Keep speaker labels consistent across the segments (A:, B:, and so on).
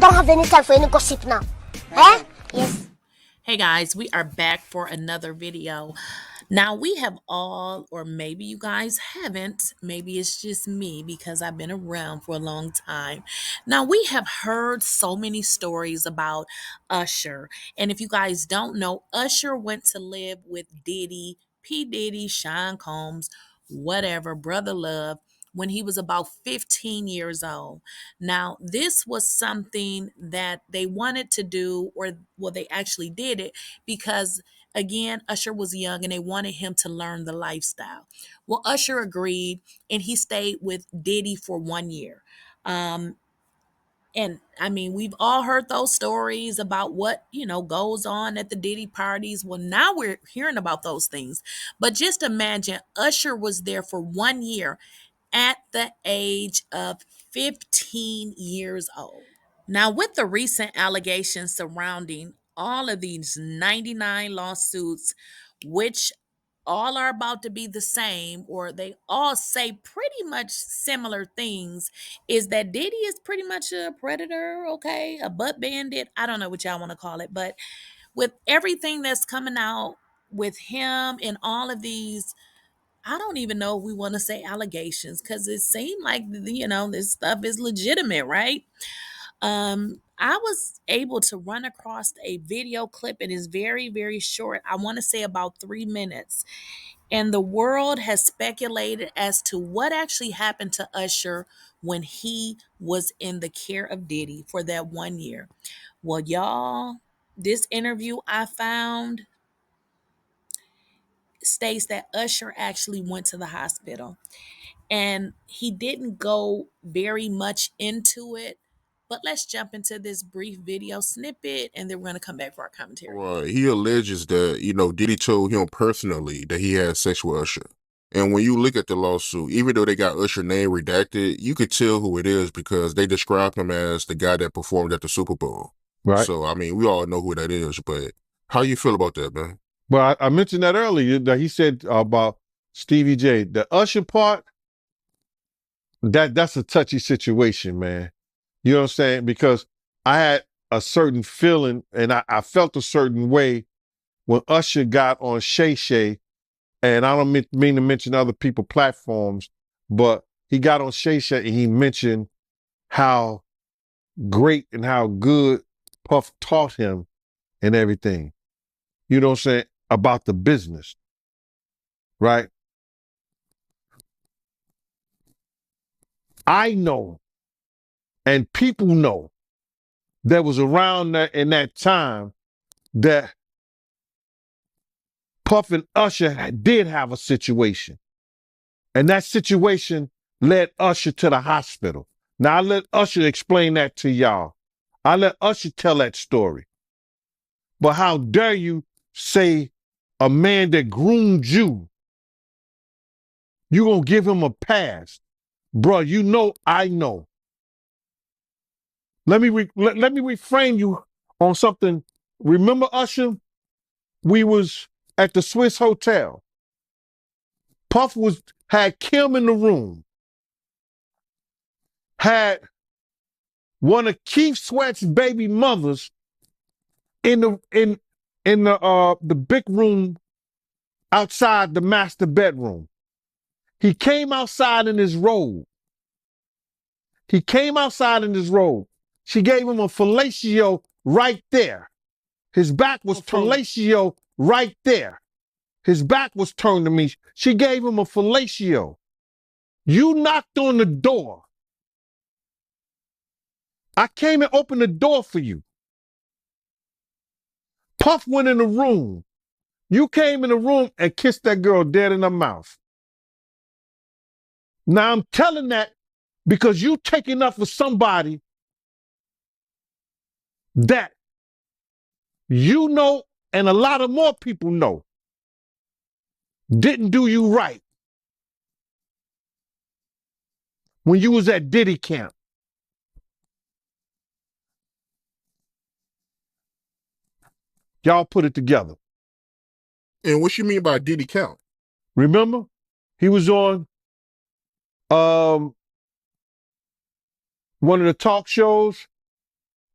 A: don't have any time for any gossip now. Eh? Yes.
B: Hey guys, we are back for another video. Now, we have all, or maybe you guys haven't, maybe it's just me because I've been around for a long time. Now, we have heard so many stories about Usher. And if you guys don't know, Usher went to live with Diddy, P. Diddy, Sean Combs, whatever, Brother Love, when he was about 15 years old. Now, this was something that they wanted to do, or well, they actually did it because, again, Usher was young and they wanted him to learn the lifestyle. Well, Usher agreed and he stayed with Diddy for 1 year. Um, and I mean, we've all heard those stories about what, goes on at the Diddy parties. Well, now we're hearing about those things. But just imagine Usher was there for 1 year at the age of 15 years old. Now, with the recent allegations surrounding all of these 99 lawsuits, which all are about to be the same, or they all say pretty much similar things, is that Diddy is pretty much a predator, okay, a butt bandit. I don't know what y'all want to call it, but with everything that's coming out with him and all of these, I don't even know if we want to say allegations because it seemed like, this stuff is legitimate, right? I was able to run across a video clip and it's very, very short. I want to say about 3 minutes. And the world has speculated as to what actually happened to Usher when he was in the care of Diddy for that 1 year. Well, y'all, this interview I found states that Usher actually went to the hospital and he didn't go very much into it. But let's jump into this brief video snippet and then we're going to come back for our commentary.
C: Well, he alleges that, Diddy told him personally that he had sex with Usher. And when you look at the lawsuit, even though they got Usher name redacted, you could tell who it is because they described him as the guy that performed at the Super Bowl.
D: Right.
C: So, I mean, we all know who that is, but how you feel about that, man?
D: Well, I mentioned that earlier that he said about Stevie J. The Usher part, that's a touchy situation, man. You know what I'm saying? Because I had a certain feeling and I felt a certain way when Usher got on Shay Shay, and I don't mean to mention other people platforms, but he got on Shay Shay and he mentioned how great and how good Puff taught him and everything. You know what I'm saying? About the business, right? I know, and people know, that was around that in that time that Puff and Usher did have a situation. And that situation led Usher to the hospital. Now, I let Usher explain that to y'all. I let Usher tell that story. But how dare you say a man that groomed you, you gonna give him a pass? Bro, you know I know. Let me reframe you on something. Remember, Usher? We was at the Swiss Hotel. Puff had Kim in the room. Had one of Keith Sweat's baby mothers in the big room outside the master bedroom. He came outside in his robe. She gave him a fellatio right there. His back was fellatio right there. His back was turned to me. She gave him a fellatio. You knocked on the door. I came and opened the door for you. Puff went in the room. You came in the room and kissed that girl dead in her mouth. Now I'm telling that because you taking up for somebody that you know and a lot of more people know didn't do you right when you was at Diddy camp. Y'all put it together.
C: And what you mean by Diddy count?
D: Remember? He was on one of the talk shows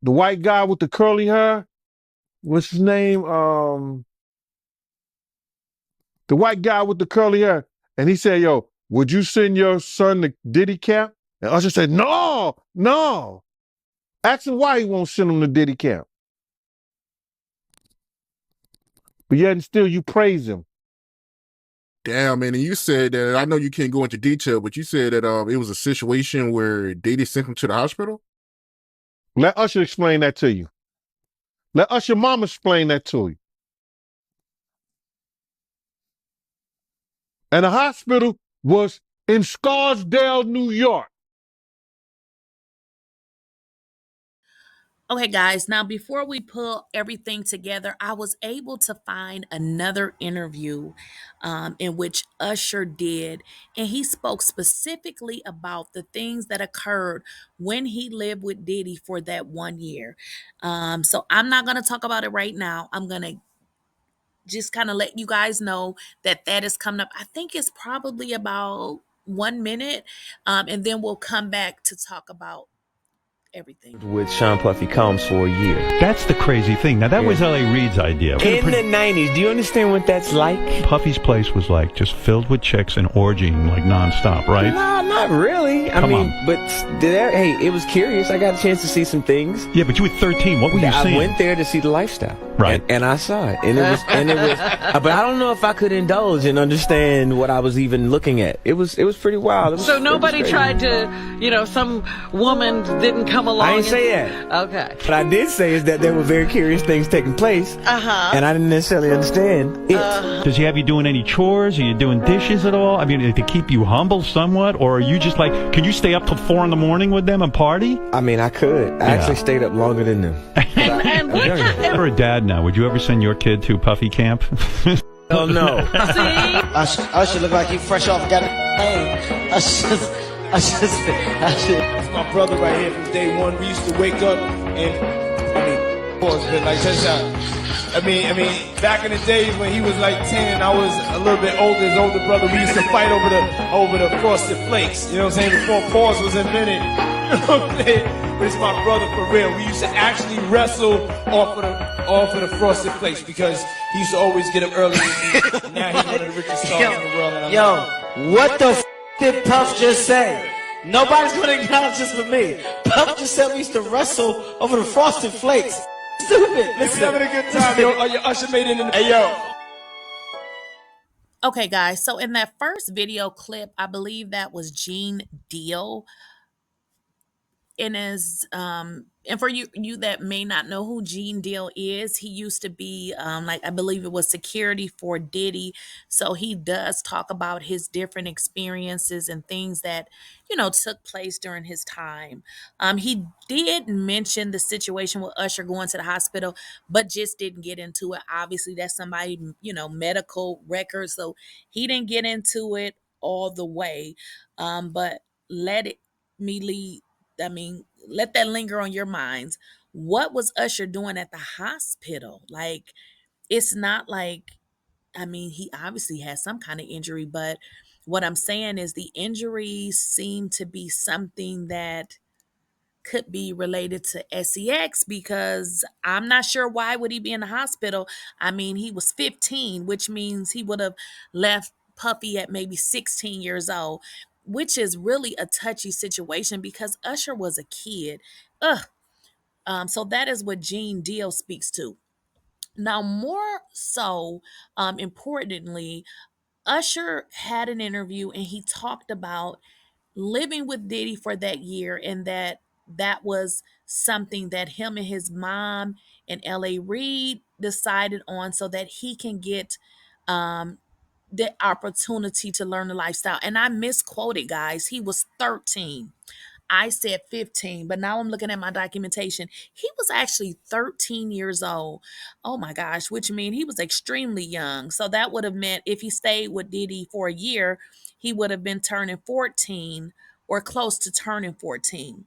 D: The white guy with the curly hair. What's his name? The white guy with the curly hair. And he said, yo, would you send your son to Diddy camp? And Usher said, no, no. Ask him why he won't send him to Diddy camp. But yet and still you praise him.
C: Damn, man, and you said that, I know you can't go into detail, but you said that it was a situation where Diddy sent him to the hospital?
D: Let Usher explain that to you. Let Usher mama explain that to you. And the hospital was in Scarsdale, New York.
B: Okay, guys, now before we pull everything together, I was able to find another interview in which Usher did, and he spoke specifically about the things that occurred when he lived with Diddy for that 1 year. So I'm not going to talk about it right now. I'm going to just kind of let you guys know that that is coming up. I think it's probably about 1 minute, and then we'll come back to talk about everything.
E: With Sean Puffy Combs for a year.
F: That's the crazy thing. Now, that was L.A. Reid's idea.
E: In the 90s, do you understand what that's like?
F: Puffy's place was like just filled with chicks and orgying like nonstop, right?
E: No, not really.
F: Come on.
E: But hey, it was curious. I got a chance to see some things.
F: Yeah, but you were 13. What were you seeing?
E: I went there to see the lifestyle.
F: Right.
E: And I saw it. And it was, but I don't know if I could indulge and understand what I was even looking at. It was pretty wild.
G: So nobody tried to, some woman didn't come along.
E: I didn't say that.
G: Okay.
E: What I did say is that there were very curious things taking place. And I didn't necessarily understand it.
F: Does he have you doing any chores? Are you doing dishes at all? I mean, to keep you humble somewhat? Or are you just like, can you stay up till 4 a.m. with them and party?
E: I mean, I could. I actually stayed up longer than them.
G: And what
F: You're a dad now. Would you ever send your kid to Puffy camp?
E: Oh, no.
G: see?
H: Usher look like he fresh off got a plane. That's my brother right here from day one. We used to wake up and, pause, but like, check this out. I mean, back in the days when he was like 10 and I was a little bit older, his older brother, we used to fight over the frosted flakes. You know what I'm saying? Before pause was invented. You know what I'm saying? But it's my brother for real. We used to actually wrestle off of the frosted flakes because he used to always get up early with me. And now he's one of the richest stars in the world. And
I: What the did Puff just say? Nobody's gonna acknowledge this but me. Puff just said we used to wrestle over the frosted flakes. Stupid.
H: Listen, having a good time, yo. Your Usher made it in the... Hey, yo.
B: Okay, guys. So in that first video clip, I believe that was Gene Deal. And and for you that may not know who Gene Deal is, he used to be I believe it was security for Diddy. So he does talk about his different experiences and things that took place during his time. He did mention the situation with Usher going to the hospital, but just didn't get into it. Obviously, that's somebody medical records, so he didn't get into it all the way. But let it me lead. Let that linger on your minds. What was Usher doing at the hospital? Like, it's not like, he obviously has some kind of injury, but what I'm saying is the injuries seem to be something that could be related to sex, because I'm not sure why would he be in the hospital. He was 15, which means he would have left Puffy at maybe 16 years old, which is really a touchy situation because Usher was a kid. Ugh. So that is what Gene Deal speaks to. Now, more so, importantly, Usher had an interview and he talked about living with Diddy for that year, and that was something that him and his mom and L.A. Reid decided on so that he can get the opportunity to learn the lifestyle. And I misquoted, guys. He was 13. I said 15, but now I'm looking at my documentation. He was actually 13 years old. Oh my gosh, which means he was extremely young. So that would have meant if he stayed with Diddy for a year, he would have been turning 14 or close to turning 14.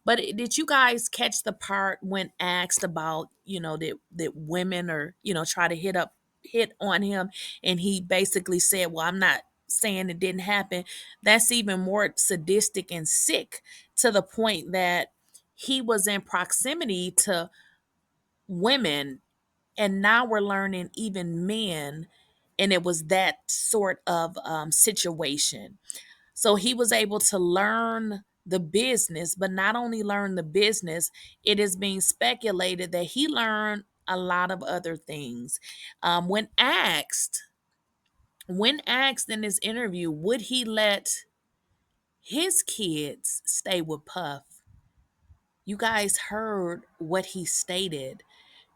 B: But did you guys catch the part when asked about, that women are, try to hit on him, and he basically said, well, I'm not saying it didn't happen. That's even more sadistic and sick, to the point that he was in proximity to women, and now we're learning even men, and it was that sort of situation. So he was able to learn the business, but not only learn the business, it is being speculated that he learned a lot of other things. When asked in this interview, would he let his kids stay with Puff? You guys heard what he stated,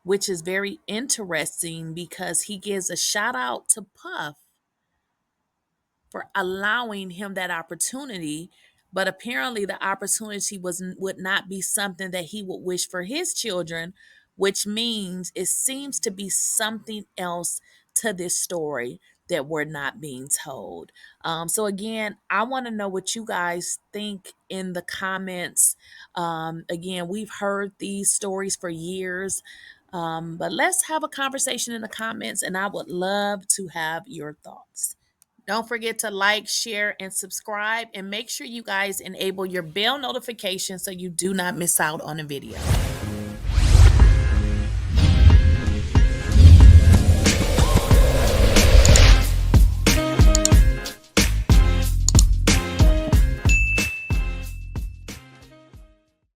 B: which is very interesting because he gives a shout out to Puff for allowing him that opportunity, but apparently the opportunity would not be something that he would wish for his children, which means it seems to be something else to this story that we're not being told. So again, I want to know what you guys think in the comments. Again, we've heard these stories for years. But let's have a conversation in the comments, and I would love to have your thoughts. Don't forget to like, share, and subscribe, and make sure you guys enable your bell notification so you do not miss out on a video.